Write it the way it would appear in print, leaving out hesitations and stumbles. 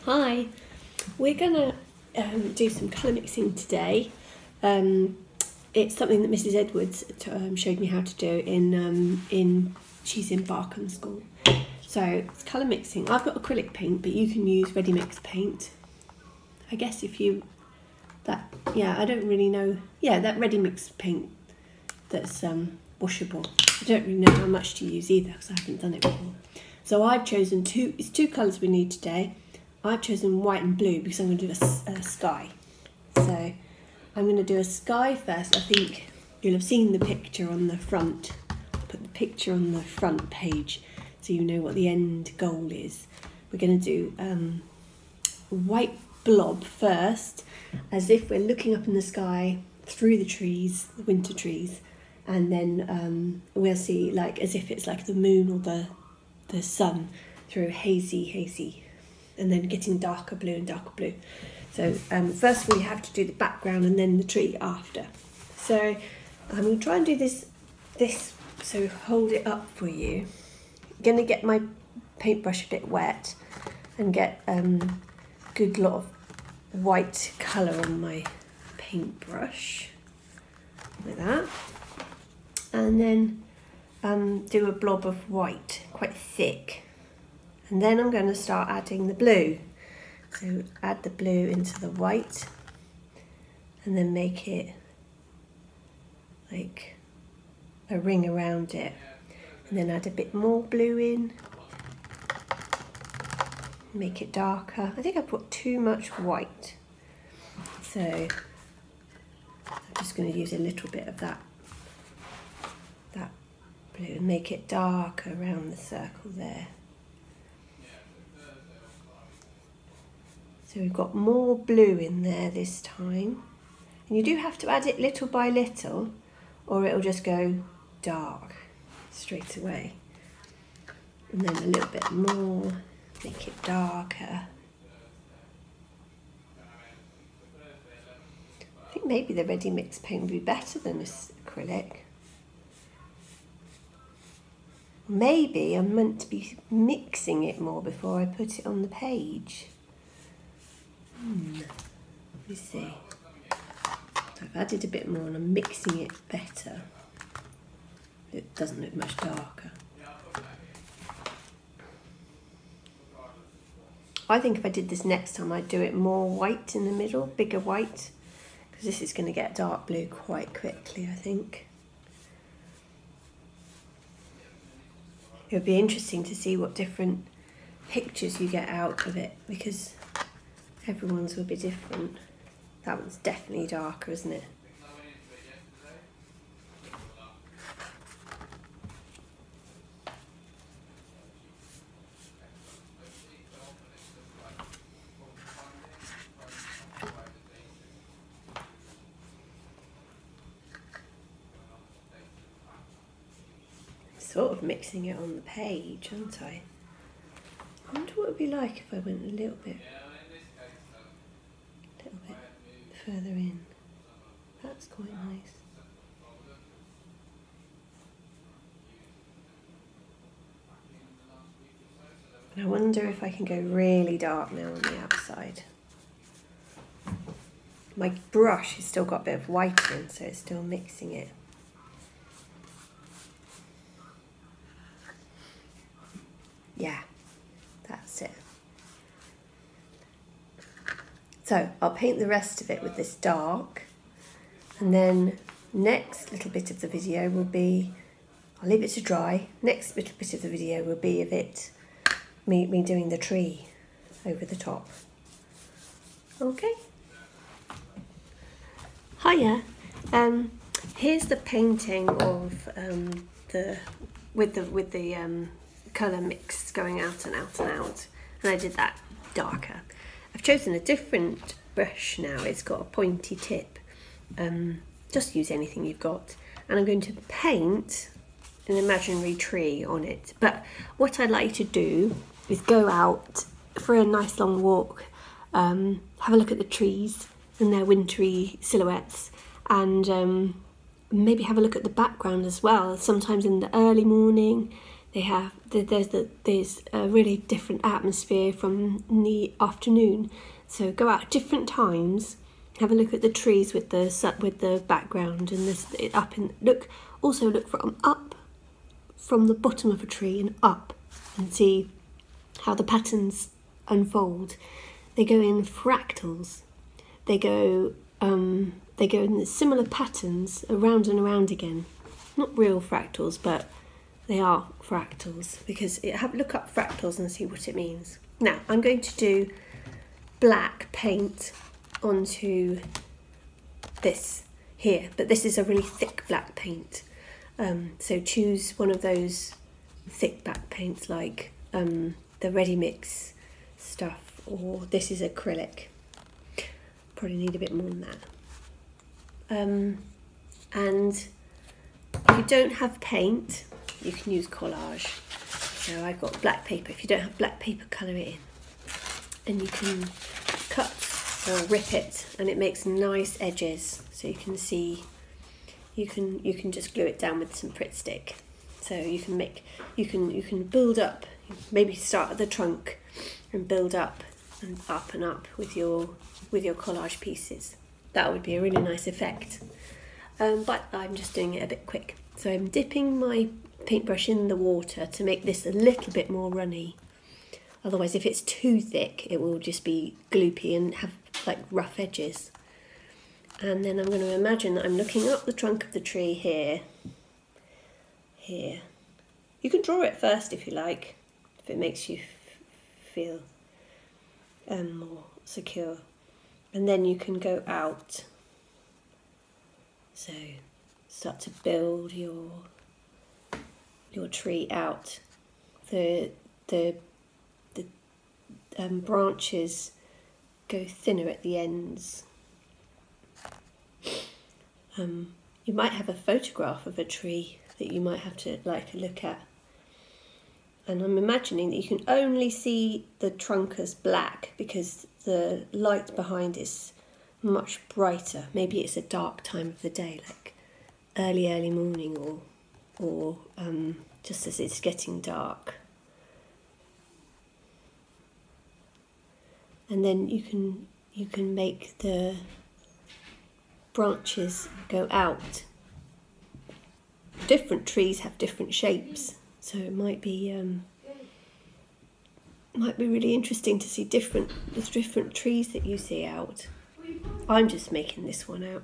Hi, we're gonna do some colour mixing today. It's something that Mrs. Edwards showed me how to do she's in Barkham School. So it's colour mixing. I've got acrylic paint, but you can use ready mix paint. I guess I don't really know. Yeah, that ready mix paint that's washable. I don't really know how much to use either because I haven't done it before. So I've chosen two colours we need today. I've chosen white and blue because I'm going to do a sky. So I'm going to do a sky first. I think you'll have seen the picture on the front. Put the picture on the front page so you know what the end goal is. We're going to do a white blob first, as if we're looking up in the sky through the trees, the winter trees, and then we'll see like as if it's like the moon or the sun through hazy, and then getting darker blue and darker blue. So first we have to do the background and then the tree after. So I'm going to try and do this, so hold it up for you. I'm going to get my paintbrush a bit wet and get a good lot of white colour on my paintbrush, like that. And then do a blob of white, quite thick. And then I'm going to start adding the blue. So add the blue into the white and then make it like a ring around it. And then add a bit more blue in. Make it darker. I think I put too much white. So I'm just going to use a little bit of that blue and make it darker around the circle there. So we've got more blue in there this time. And you do have to add it little by little or it'll just go dark straight away. And then a little bit more, make it darker. I think maybe the ready mix paint would be better than this acrylic. Maybe I'm meant to be mixing it more before I put it on the page. Let me see. I've added a bit more and I'm mixing it better. It doesn't look much darker. I think if I did this next time I'd do it more white in the middle, bigger white, because this is going to get dark blue quite quickly, I think. It would be interesting to see what different pictures you get out of it, because everyone's will be different. That one's definitely darker, isn't it? Sort of mixing it on the page, aren't I? I wonder what it would be like if I went a little bit further in. That's quite nice. And I wonder if I can go really dark now on the outside. My brush has still got a bit of white in, so it's still mixing it. Yeah, that's it. So I'll paint the rest of it with this dark, and then next little bit of the video will be, I'll leave it to dry, next little bit of the video will be of it, me doing the tree over the top. Okay. Hiya. Here's the painting of with the colour mix going out and out and out, and I did that darker. I've chosen a different brush now. It's got a pointy tip. Just use anything you've got, and I'm going to paint an imaginary tree on it. But what I'd like to do is go out for a nice long walk, have a look at the trees and their wintry silhouettes, and maybe have a look at the background as well. Sometimes in the early morning there's a really different atmosphere from the afternoon. So go out at different times, have a look at the trees with the background and this up, and look from the bottom of a tree and up, and see how the patterns unfold. They go in fractals. They go in similar patterns around and around again. Not real fractals, but they are fractals, because look up fractals and see what it means. Now I'm going to do black paint onto this here, but this is a really thick black paint. So choose one of those thick black paints, like the ready mix stuff, or this is acrylic. Probably need a bit more than that. And if you don't have paint, you can use collage. So I've got black paper. If you don't have black paper, colour it in. And you can cut or rip it, and it makes nice edges. So you can see, you can just glue it down with some Pritt stick. So you can build up. Maybe start at the trunk and build up and up with your collage pieces. That would be a really nice effect. But I'm just doing it a bit quick. So I'm dipping my paintbrush in the water to make this a little bit more runny. Otherwise, if it's too thick, it will just be gloopy and have like rough edges. And then I'm going to imagine that I'm looking up the trunk of the tree here. You can draw it first if you like, if it makes you feel more secure. And then you can go out. So start to build your tree out. The branches go thinner at the ends. You might have a photograph of a tree that you might have to look at. And I'm imagining that you can only see the trunk as black because the light behind is much brighter. Maybe it's a dark time of the day, like early morning, or just as it's getting dark. And then you can make the branches go out. Different trees have different shapes, so it might be really interesting to see the different trees that you see out. I'm just making this one out.